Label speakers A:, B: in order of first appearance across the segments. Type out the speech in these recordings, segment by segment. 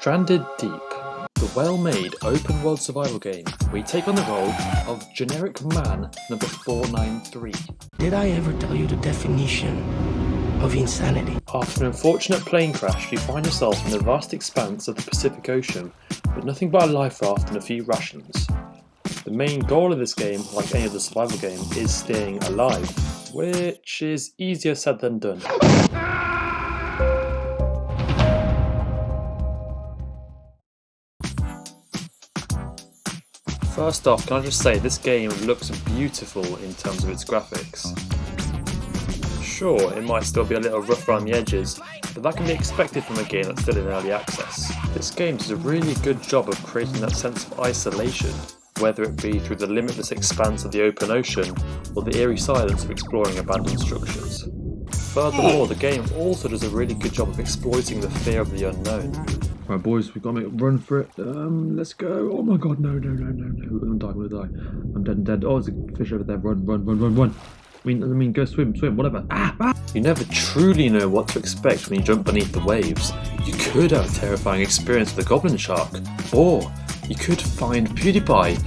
A: Stranded Deep, the well-made open-world survival game where you take on the role of generic man number 493.
B: Did I ever tell you the definition of insanity?
A: After an unfortunate plane crash, you find yourself in the vast expanse of the Pacific Ocean with nothing but a life raft and a few rations. The main goal of this game, like any other survival game, is staying alive, which is easier said than done. First off, can I just say this game looks beautiful in terms of its graphics. Sure, it might still be a little rough around the edges, but that can be expected from a game that's still in early access. This game does a really good job of creating that sense of isolation, whether it be through the limitless expanse of the open ocean or the eerie silence of exploring abandoned structures. Furthermore, the game also does a really good job of exploiting the fear of the unknown. Right boys, we've got to make a run for it. Let's go. Oh my god, no. I'm gonna die. I'm dead. Oh, there's a fish over there. Run. I mean, go swim, whatever. You never truly know what to expect when you jump beneath the waves. You could have a terrifying experience with a goblin shark, or you could find PewDiePie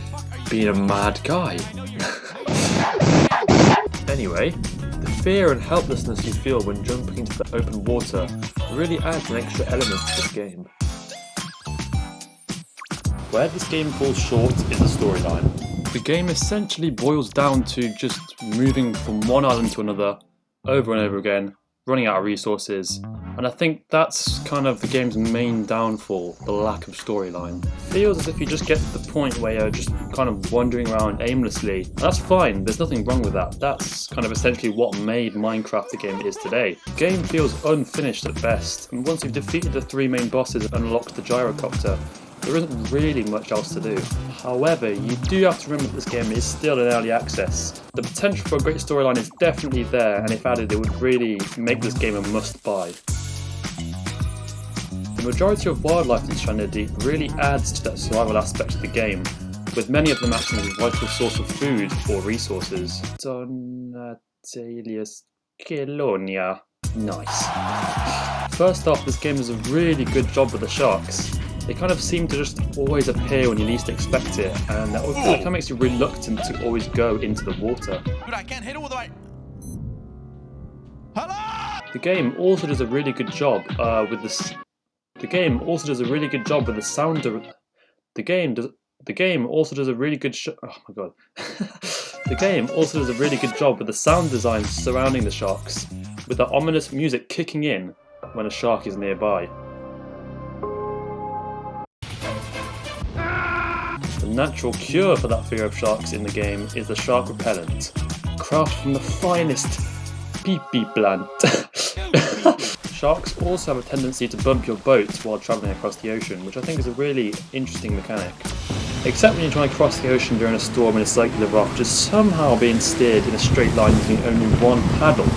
A: being a mad guy. Anyway, the fear and helplessness you feel when jumping into the open water really adds an extra element to this game. Where this game falls short is the storyline. The game essentially boils down to just moving from one island to another over and over again, running out of resources, and I think that's kind of the game's main downfall, the lack of storyline. It feels as if you just get to the point where you're just kind of wandering around aimlessly, and that's fine, there's nothing wrong with that. That's kind of essentially what made Minecraft the game it is today. The game feels unfinished at best, and once you've defeated the three main bosses and unlocked the gyrocopter, there isn't really much else to do. However, you do have to remember that this game is still in early access. The potential for a great storyline is definitely there, and if added, it would really make this game a must-buy. The majority of wildlife in Stranded Deep really adds to that survival aspect of the game, with many of them acting as a vital source of food or resources. Donatelius Kelonia. Nice. First off, this game does a really good job with the sharks. They kind of seem to just always appear when you least expect it, and that kind of makes you reluctant to always go into the water.
C: Dude, I can't hit it with my... Hello!
A: The game also does a really good job with the. The game also does a really good job with the sound. The game also does a really good. Oh my god. The game also does a really good job with the sound design surrounding the sharks, with the ominous music kicking in when a shark is nearby. The natural cure for that fear of sharks in the game is the shark repellent, crafted from the finest pee-pee plant. Sharks also have a tendency to bump your boat while travelling across the ocean, which I think is a really interesting mechanic. Except when you're trying to cross the ocean during a storm in a circular raft, just somehow being steered in a straight line using only one paddle.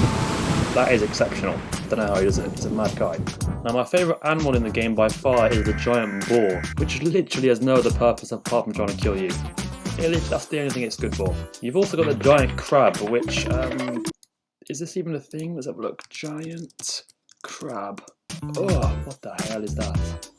A: That is exceptional. Don't know how he does it, he's a mad guy. Now my favourite animal in the game by far is the giant boar, which literally has no other purpose apart from trying to kill you. That's the only thing it's good for. You've also got the giant crab, which, is this even a thing? Let's have a look. Giant crab. Oh, what the hell is that?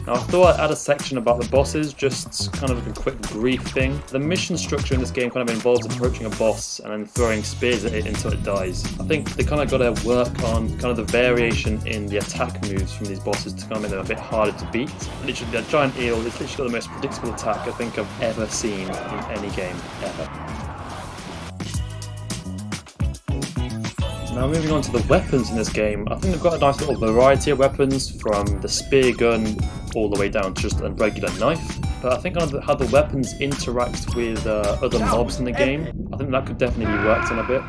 A: Now I thought I'd add a section about the bosses, just kind of like a quick brief thing. The mission structure in this game kind of involves approaching a boss and then throwing spears at it until it dies. I think they kind of got to work on kind of the variation in the attack moves from these bosses to kind of make them a bit harder to beat. Literally, that giant eel is literally got the most predictable attack I think I've ever seen in any game, ever. Now moving on to the weapons in this game, I think they've got a nice little variety of weapons, from the spear gun all the way down to just a regular knife. But I think how the weapons interact with other mobs in the game, I think that could definitely be worked on a bit.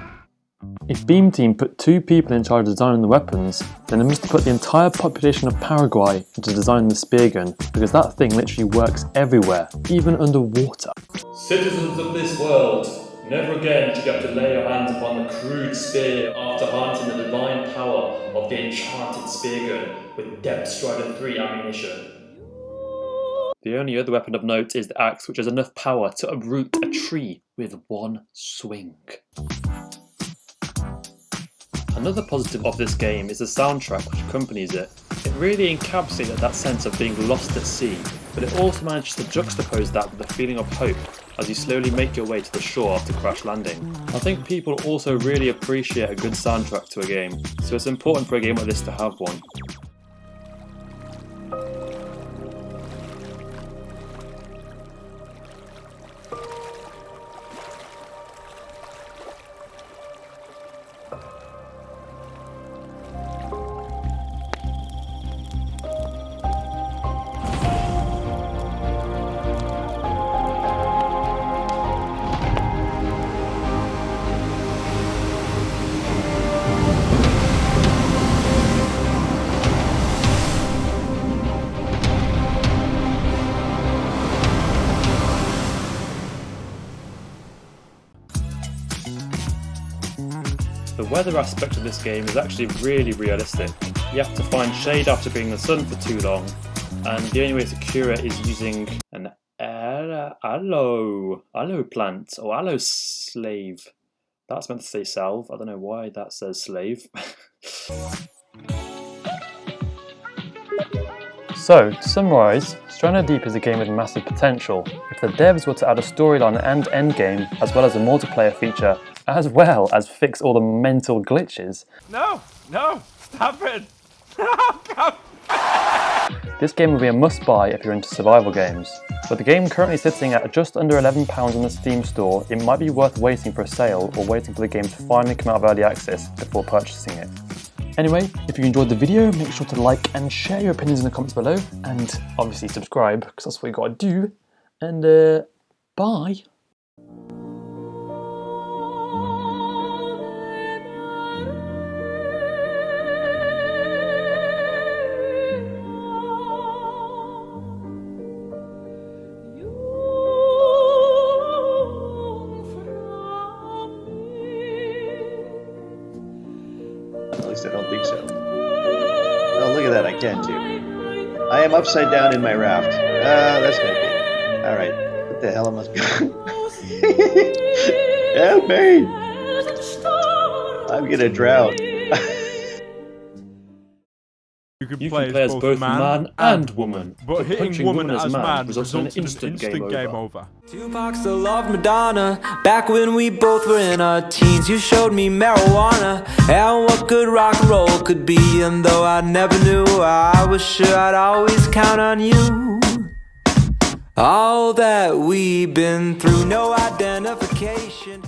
A: If Beam Team put two people in charge of designing the weapons, then they must have put the entire population of Paraguay into designing the spear gun, because that thing literally works everywhere, even underwater. Citizens of this world, never again should you have to lay your hands upon the crude spear after harnessing the divine power of the enchanted spear gun with Depth Strider 3 ammunition. The only other weapon of note is the axe, which has enough power to uproot a tree with one swing. Another positive of this game is the soundtrack which accompanies it. It really encapsulated that sense of being lost at sea, but it also manages to juxtapose that with a feeling of hope as you slowly make your way to the shore after crash landing. I think people also really appreciate a good soundtrack to a game, so it's important for a game like this to have one. The weather aspect of this game is actually really realistic. You have to find shade after being in the sun for too long, and the only way to cure it is using an aloe plant or aloe slave. That's meant to say salve. I don't know why that says slave. So, to summarise, Stranded Deep is a game with massive potential. If the devs were to add a storyline and endgame, as well as a multiplayer feature, as well as fix all the mental glitches.
C: No, stop it!
A: This game will be a must-buy if you're into survival games. With the game currently sitting at just under £11 in the Steam store, it might be worth waiting for a sale or waiting for the game to finally come out of early access before purchasing it. Anyway, if you enjoyed the video, make sure to like and share your opinions in the comments below, and obviously subscribe, because that's what you gotta do, and bye!
D: At least I don't think so. Oh, look at that, I can too. I am upside down in my raft. That's gonna be. Alright, what the hell am I going? Help me! I'm gonna drown.
C: You can play as both man and woman, but hitting woman as man results in an instant game over.
E: Tupac's the love Madonna. Back when we both were in our teens, you showed me marijuana and what good rock and roll could be. And though I never knew, I was sure I'd always count on you. All that we've been through, no identification.